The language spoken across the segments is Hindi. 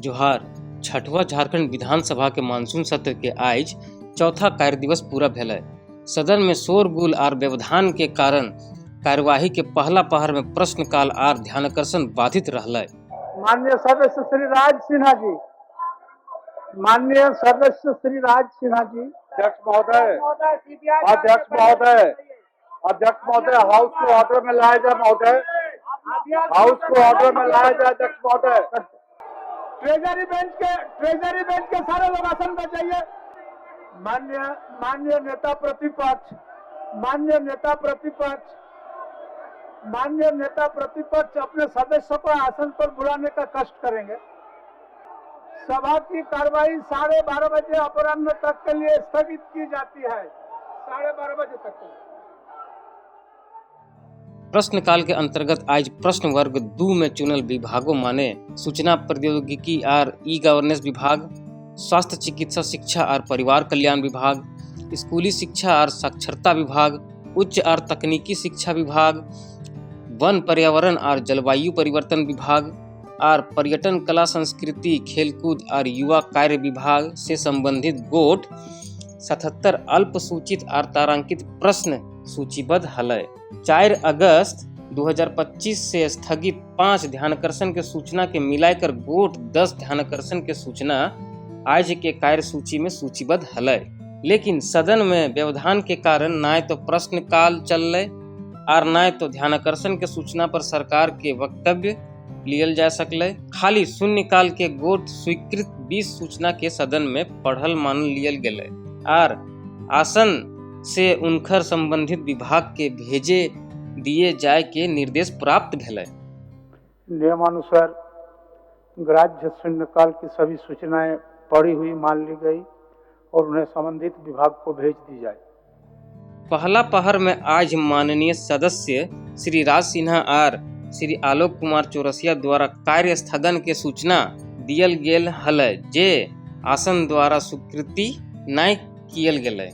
जोहार। छठवां झारखंड विधानसभा के मानसून सत्र के आज चौथा कार्य दिवस पूरा भेल है। सदन में शोरगुल और व्यवधान के कारण कार्यवाही के पहला पहर में प्रश्नकाल और ध्यानाकर्षण बाधित रहल। माननीय सदस्य श्री राज सिन्हा जी, माननीय सदस्य श्री राज सिन्हा जी, अध्यक्ष महोदय, अध्यक्ष महोदय, अध्यक्ष महोदय, हाउस को ऑर्डर में लाया जाए महोदय, हाउस को ऑर्डर में लाया जाए अध्यक्ष महोदय। ट्रेजरी बेंच के सारे लोग आसन पर जाइए। माननीय नेता प्रतिपक्ष, माननीय नेता प्रतिपक्ष, माननीय नेता प्रतिपक्ष अपने सदस्यों को आसन पर बुलाने का कष्ट करेंगे। सभा की कार्यवाही 12:30 बजे अपराह्न तक के लिए स्थगित की जाती है। 12:30 बजे तक के लिए। प्रश्नकाल के अंतर्गत आज प्रश्न वर्ग 2 में चुनल विभागों माने सूचना प्रौद्योगिकी और ई गवर्नेंस विभाग, स्वास्थ्य चिकित्सा शिक्षा और परिवार कल्याण विभाग, स्कूली शिक्षा और साक्षरता विभाग, उच्च और तकनीकी शिक्षा विभाग, वन पर्यावरण और जलवायु परिवर्तन विभाग और पर्यटन कला संस्कृति खेलकूद और युवा कार्य विभाग से संबंधित गोट 77 अल्प सूचित और तारांकित प्रश्न सूचीबद्ध हलै। 4 अगस्त 2025 से स्थगित 5 ध्यानाकर्षण के सूचना के मिलाकर गोट 10 ध्यानाकर्षण के सूचना आज के कार्य सूची में सूचीबद्ध हलै। लेकिन सदन में व्यवधान के कारण न तो प्रश्नकाल चललै और न तो ध्यानाकर्षण के सूचना पर सरकार के वक्तव्य लियल जा सकलै। खाली शून्यकाल के गोट स्वीकृत 20 सूचना के सदन में पढ़ल मान लियल गेलै और आसन से उनकर संबंधित विभाग के भेजे दिए जाए के निर्देश प्राप्त भेलै। नियमानुसार ग्राह्य शून्यकाल की सभी सूचनाएं पढ़ी हुई मान ली गई और उन्हें संबंधित विभाग को भेज दी जाए। पहला पहर में आज माननीय सदस्य श्री राज सिन्हा और श्री आलोक कुमार चौरसिया द्वारा कार्य स्थगन के सूचना दियल गेल हलै जे आसन द्वारा स्वीकृति नहीं कियल गेलै।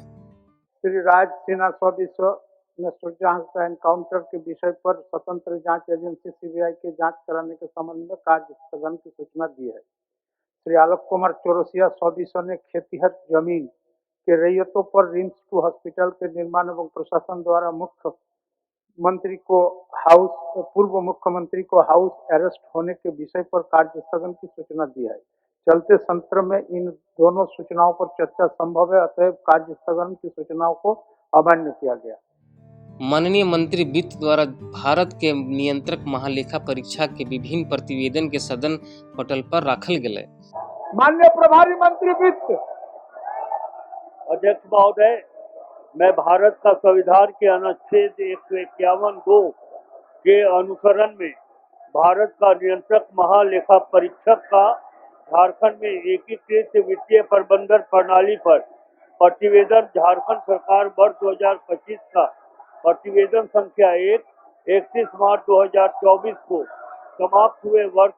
श्री राज सिन्हा 100 ने सूर्यहंसा एनकाउंटर के विषय पर स्वतंत्र जांच एजेंसी सीबीआई के जांच कराने के संबंध में कार्य स्थगन की सूचना दी है। श्री आलोक कुमार चौरसिया 100 ने खेतीहर जमीन के रैयतों पर रिम्स 2 हॉस्पिटल के निर्माण एवं प्रशासन द्वारा पूर्व मुख्यमंत्री को हाउस अरेस्ट होने के विषय पर कार्य स्थगन की सूचना दी है। चलते सत्र में इन दोनों सूचनाओं पर चर्चा संभव है, अतएव कार्य स्थगन की सूचनाओं को अमान्य किया गया। माननीय मंत्री वित्त द्वारा भारत के नियंत्रक महालेखा परीक्षा के विभिन्न प्रतिवेदन के सदन पटल पर रखल गेलै। माननीय प्रभारी मंत्री वित्त, अध्यक्ष महोदय, मैं भारत का संविधान के अनुच्छेद 151(2) के अनुसरण में भारत का नियंत्रक महालेखा परीक्षक का झारखंड में एकीकृत वित्तीय प्रबंधन प्रणाली पर प्रतिवेदन झारखंड सरकार वर्ष 2025 का प्रतिवेदन संख्या 1 31 मार्च 2024 को समाप्त हुए वर्ष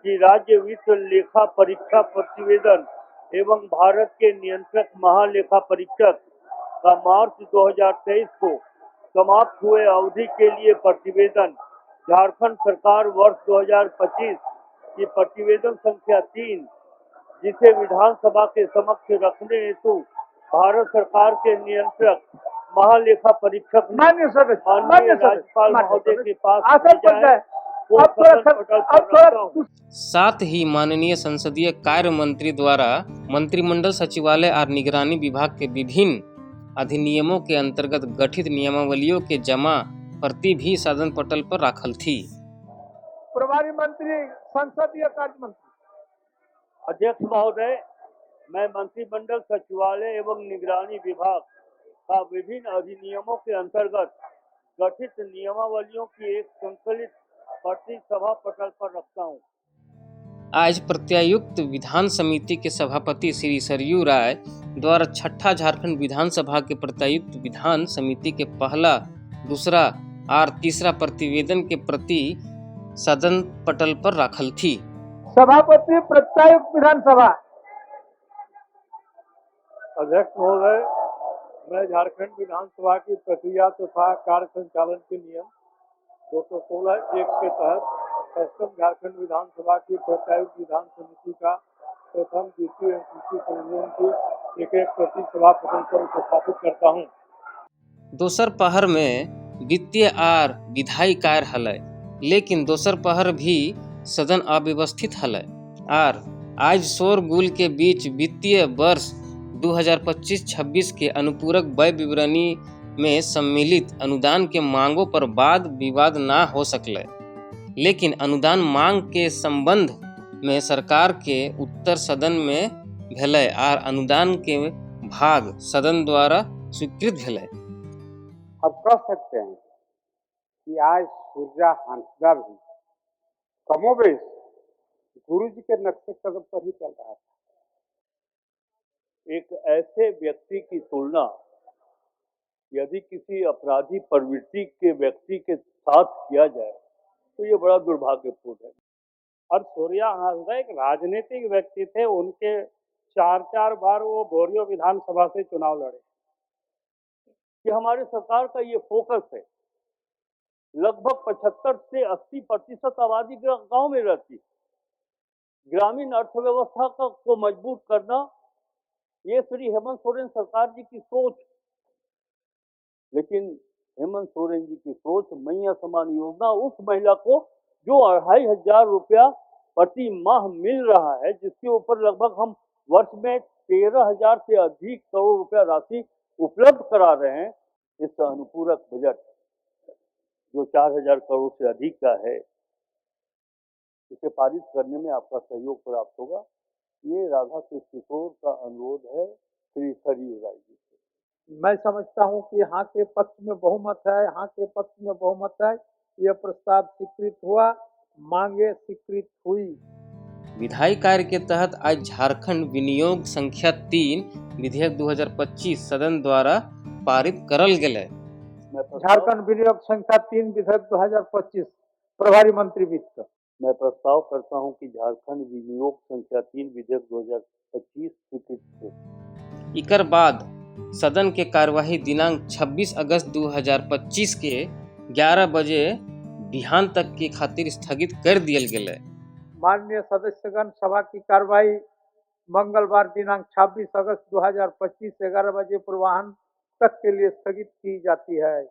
की राज्य वित्त लेखा परीक्षा प्रतिवेदन एवं भारत के नियंत्रक महालेखा परीक्षक का मार्च 2023 को समाप्त हुए अवधि के लिए प्रतिवेदन झारखंड सरकार वर्ष 2025 की प्रतिवेदन संख्या 3, जिसे विधानसभा के समक्ष रखने हेतु भारत सरकार के नियंत्रक महालेखा परीक्षक माननीय राज्यपाल महोदय के पास साथ ही माननीय संसदीय कार्य मंत्री द्वारा मंत्रिमंडल सचिवालय और निगरानी विभाग के विभिन्न अधिनियमों के अंतर्गत गठित नियमावलियों के जमा प्रति भी सदन पटल पर रखल थी। प्रभारी मंत्री संसदीय कार्य मंत्री, अध्यक्ष महोदय, मैं मंत्रिमंडल सचिवालय एवं निगरानी विभाग का विभिन्न अधिनियमों के अंतर्गत गठित नियमावलियों की एक संकलित प्रति सभा पटल पर रखता हूँ। आज प्रत्यायुक्त विधान समिति के सभापति श्री सरयू राय द्वारा छठा झारखंड विधानसभा के प्रत्यायुक्त विधान समिति के पहला, दूसरा और तीसरा प्रतिवेदन के प्रति सदन पटल पर रखल थी। सभापति प्रत्यायुक्त विधानसभा, अध्यक्ष महोदय, मैं झारखंड विधानसभा की प्रक्रिया तथा कार्य संचालन के नियम 216(1) के तहत पश्चिम झारखंड विधानसभा की प्रत्यायुक्त विधान समिति का प्रथम द्वितीय एवं तृतीय संयोजन की एक प्रति सभा पटल पर उपस्थापित करता हूँ। दोसर पहर में वित्तीय आर विधायी कार्य हलय, लेकिन दोसर पहर भी सदन अव्यवस्थित हलय आर आज शोरगुल के बीच वित्तीय वर्ष 2025-26 के अनुपूरक व्यय विवरणी में सम्मिलित अनुदान के मांगों पर वाद विवाद ना हो सकले, लेकिन अनुदान मांग के संबंध में सरकार के उत्तर सदन में भेलै आर अनुदान के भाग सदन द्वारा स्वीकृत भेलै। अब कह सकते हैं कि आज सूर्या हांसदा भी कमोबेश गुरु जी के नक्शे कदम पर ही चल रहा था। एक ऐसे व्यक्ति की तुलना यदि किसी अपराधी प्रवृत्ति के व्यक्ति के साथ किया जाए तो ये बड़ा दुर्भाग्यपूर्ण है। और सूर्या हांसदा एक राजनीतिक व्यक्ति थे, उनके 4 बार वो बोरियो विधानसभा से चुनाव लड़े। कि हमारे सरकार का ये फोकस है, लगभग 75 से 80% आबादी गांव में रहती, ग्रामीण अर्थव्यवस्था को मजबूत करना, ये श्री हेमंत सोरेन सरकार जी की सोच। लेकिन हेमंत सोरेन जी की सोच मैया समान योजना उस महिला को जो 2500 रुपया प्रति माह मिल रहा है, जिसके ऊपर लगभग हम वर्ष में 13,000 से अधिक करोड़ रुपया राशि उपलब्ध करा रहे हैं, इसका अनुपूरक बजट जो 4,000 करोड़ से अधिक का है, इसे पारित करने में आपका सहयोग प्राप्त होगा। ये राधा कृष्ण किशोर का अनुरोध है श्री सरयू राय जी से। मैं समझता हूँ कि यहाँ के पक्ष में बहुमत है, यहाँ के पक्ष में बहुमत है। यह प्रस्ताव स्वीकृत हुआ, मांगे स्वीकृत हुई। विधायी कार्य के तहत आज झारखंड विनियोग संख्या 3 विधेयक 2025 सदन द्वारा पारित करल गेलै। झारखंड विनियोग संख्या 3 विधेयक 2025 प्रभारी मंत्री वित्त। मैं प्रस्ताव करता हूं कि झारखंड विनियोग संख्या 3 विधेयक 2025 स्वीकृत हो। इकर बाद सदन के कार्यवाही दिनांक 26 अगस्त 2025 के 11 बजे बिहान तक के खातिर स्थगित कर दियल गेलै। माननीय सदस्यगण, सभा की कार्यवाही मंगलवार दिनांक 26 अगस्त 2025 11 बजे पूर्वाह्न तक के लिए स्थगित की जाती है।